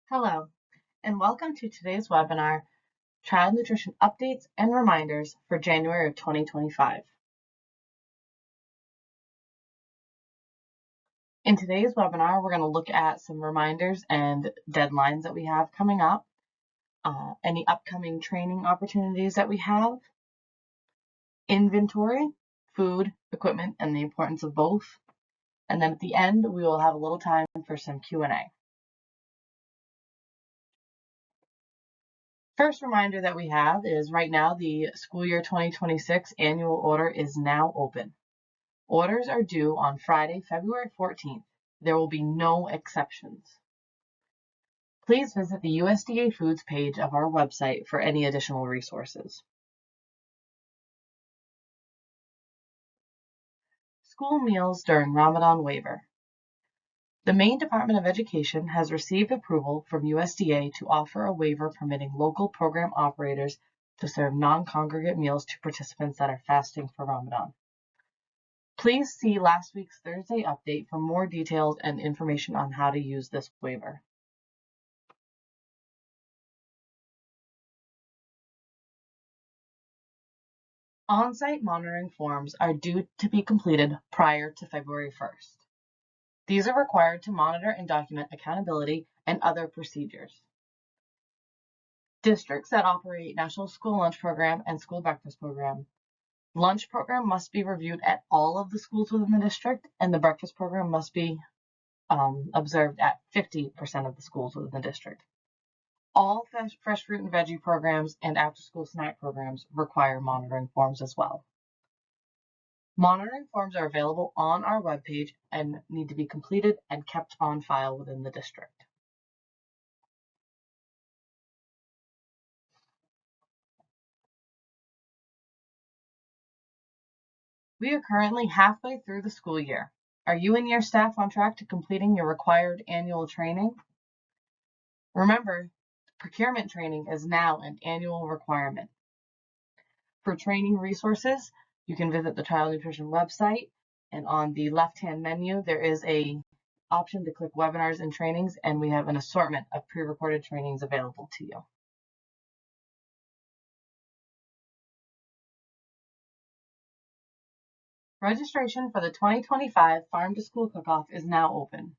Hello, and welcome to today's webinar, Child Nutrition Updates and Reminders for January of 2025. In today's webinar, we're going to look at some reminders and deadlines that we have coming up, any upcoming training opportunities that we have, inventory, food, equipment, and the importance of both. And then at the end, we will have a little time for some Q&A. First reminder that we have is right now the school year 2026 annual order is now open. Orders are due on Friday, February 14th. There will be no exceptions. Please visit the USDA Foods page of our website for any additional resources. School meals during Ramadan waiver. The Maine Department of Education has received approval from USDA to offer a waiver permitting local program operators to serve non-congregate meals to participants that are fasting for Ramadan. Please see last week's Thursday update for more details and information on how to use this waiver. On-site monitoring forms are due to be completed prior to February 1st. These are required to monitor and document accountability and other procedures. Districts that operate National School Lunch Program and School Breakfast Program. Lunch program must be reviewed at all of the schools within the district, and the breakfast program must be observed at 50% of the schools within the district. All fresh fruit and veggie programs and after-school snack programs require monitoring forms as well. Monitoring forms are available on our webpage and need to be completed and kept on file within the district. We are currently halfway through the school year. Are you and your staff on track to completing your required annual training? Remember, procurement training is now an annual requirement. For training resources, you can visit the Child Nutrition website, and on the left-hand menu, there is an option to click webinars and trainings, and we have an assortment of pre-recorded trainings available to you. Registration for the 2025 Farm to School Cook-Off is now open.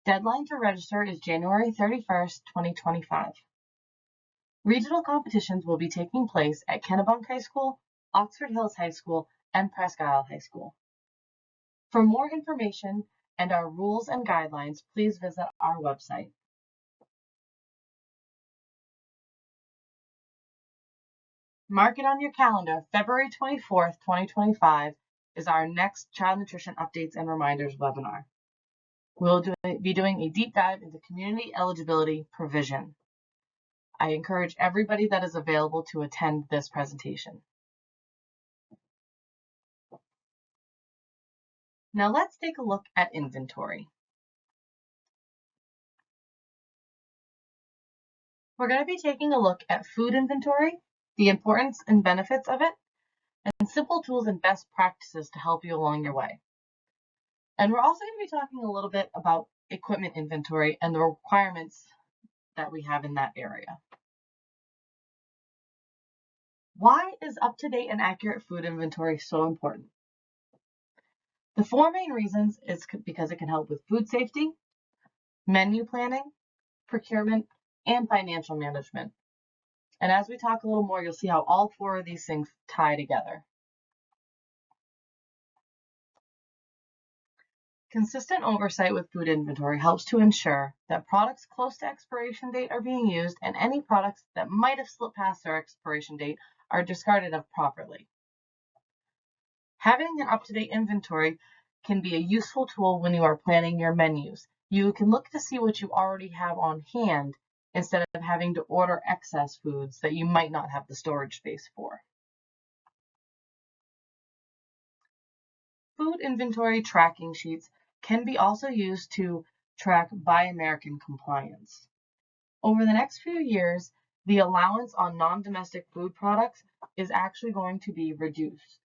Deadline to register is January 31st, 2025. Regional competitions will be taking place at Kennebunk High School, Oxford Hills High School, and Presque Isle High School. For more information and our rules and guidelines, please visit our website. Mark it on your calendar. February 24th, 2025 is our next Child Nutrition Updates and Reminders webinar. We'll be doing a deep dive into community eligibility provision. I encourage everybody that is available to attend this presentation. Now let's take a look at inventory. We're going to be taking a look at food inventory, the importance and benefits of it, and simple tools and best practices to help you along your way. And we're also going to be talking a little bit about equipment inventory and the requirements that we have in that area. Why is up-to-date and accurate food inventory so important? The four main reasons is because it can help with food safety, menu planning, procurement, and financial management. And as we talk a little more, you'll see how all four of these things tie together. Consistent oversight with food inventory helps to ensure that products close to expiration date are being used, and any products that might have slipped past their expiration date are discarded of properly. Having an up-to-date inventory can be a useful tool when you are planning your menus. You can look to see what you already have on hand instead of having to order excess foods that you might not have the storage space for. Food inventory tracking sheets can be also used to track Buy American compliance. Over the next few years, the allowance on non-domestic food products is actually going to be reduced.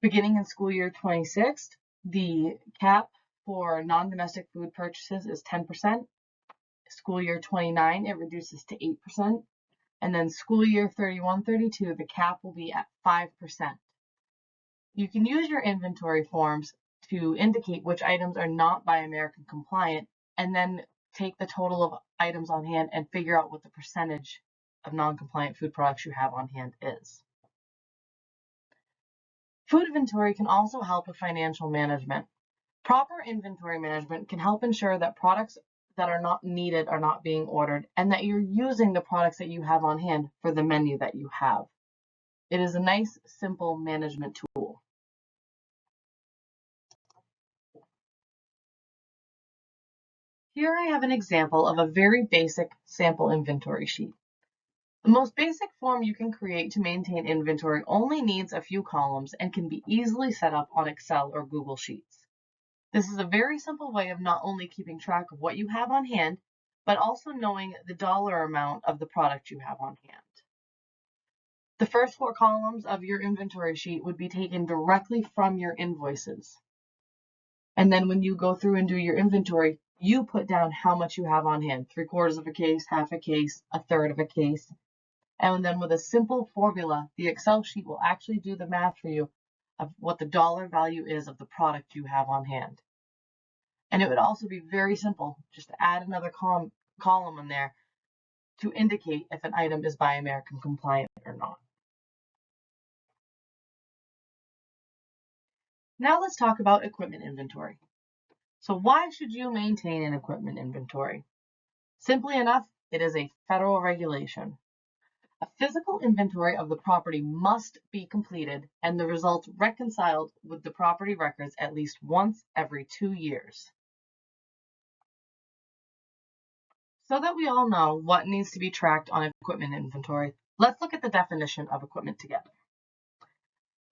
Beginning in school year 26, the cap for non-domestic food purchases is 10%. school year 29, it reduces to 8%. And then school year 31-32, the cap will be at 5%. You can use your inventory forms to indicate which items are not Buy American compliant, and then take the total of items on hand and figure out what the percentage of non-compliant food products you have on hand is. Food inventory can also help with financial management. Proper inventory management can help ensure that products that are not needed are not being ordered, and that you're using the products that you have on hand for the menu that you have. It is a nice, simple management tool. Here I have an example of a very basic sample inventory sheet. The most basic form you can create to maintain inventory only needs a few columns and can be easily set up on Excel or Google Sheets. This is a very simple way of not only keeping track of what you have on hand, but also knowing the dollar amount of the product you have on hand. The first 4 columns of your inventory sheet would be taken directly from your invoices. And then when you go through and do your inventory, you put down how much you have on hand, 3/4 of a case, half a case, 1/3 of a case. And then with a simple formula, the Excel sheet will actually do the math for you of what the dollar value is of the product you have on hand. And it would also be very simple just to add another column in there to indicate if an item is Buy American compliant or not. Now let's talk about equipment inventory. So why should you maintain an equipment inventory? Simply enough, it is a federal regulation. A physical inventory of the property must be completed and the results reconciled with the property records at least once every 2 years. So that we all know what needs to be tracked on equipment inventory, let's look at the definition of equipment together.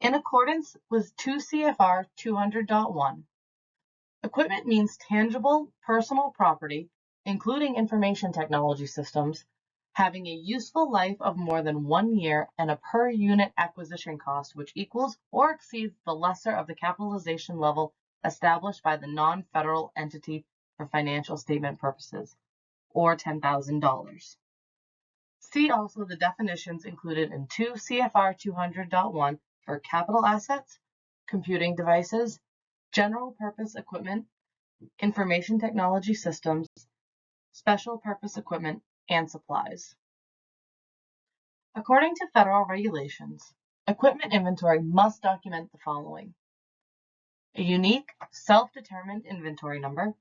In accordance with 2 CFR 200.1, equipment means tangible personal property, including information technology systems, having a useful life of more than 1 year and a per unit acquisition cost which equals or exceeds the lesser of the capitalization level established by the non-federal entity for financial statement purposes, or $10,000. See also the definitions included in 2 CFR 200.1 for capital assets, computing devices, general purpose equipment, information technology systems, special purpose equipment, and supplies. According to federal regulations, equipment inventory must document the following: a unique self-determined inventory number,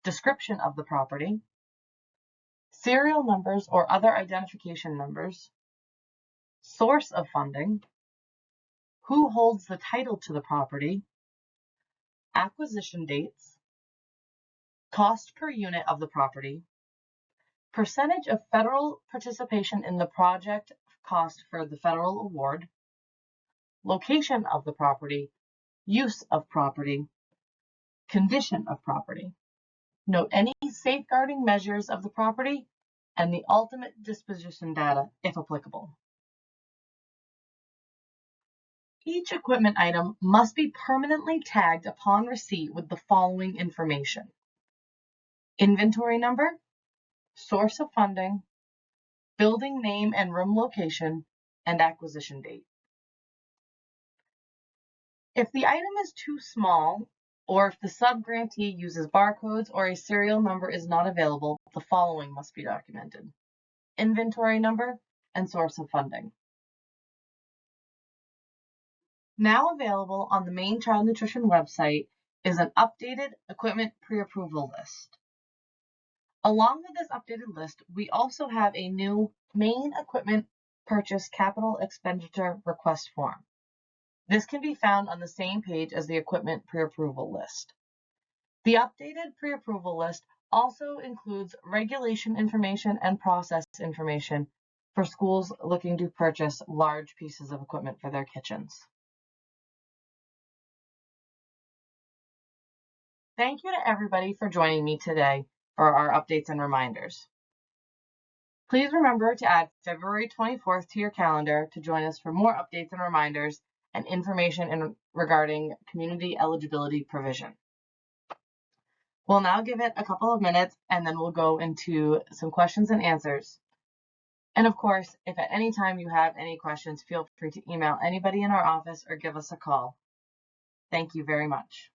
description of the property, serial numbers or other identification numbers, source of funding, who holds the title to the property, acquisition dates, cost per unit of the property, percentage of federal participation in the project cost for the federal award, location of the property, use of property, condition of property. Note any safeguarding measures of the property and the ultimate disposition data, if applicable. Each equipment item must be permanently tagged upon receipt with the following information: inventory number, source of funding, building name and room location, and acquisition date. If the item is too small, or if the sub-grantee uses barcodes or a serial number is not available, the following must be documented: inventory number and source of funding. Now available on the Maine Child Nutrition website is an updated equipment pre-approval list. Along with this updated list, we also have a new Maine Equipment Purchase Capital Expenditure Request Form. This can be found on the same page as the equipment pre-approval list. The updated pre-approval list also includes regulation information and process information for schools looking to purchase large pieces of equipment for their kitchens. Thank you to everybody for joining me today for our updates and reminders. Please remember to add February 24th to your calendar to join us for more updates and reminders and information regarding community eligibility provision. We'll now give it a couple of minutes and then we'll go into some questions and answers. And of course, if at any time you have any questions, feel free to email anybody in our office or give us a call. Thank you very much.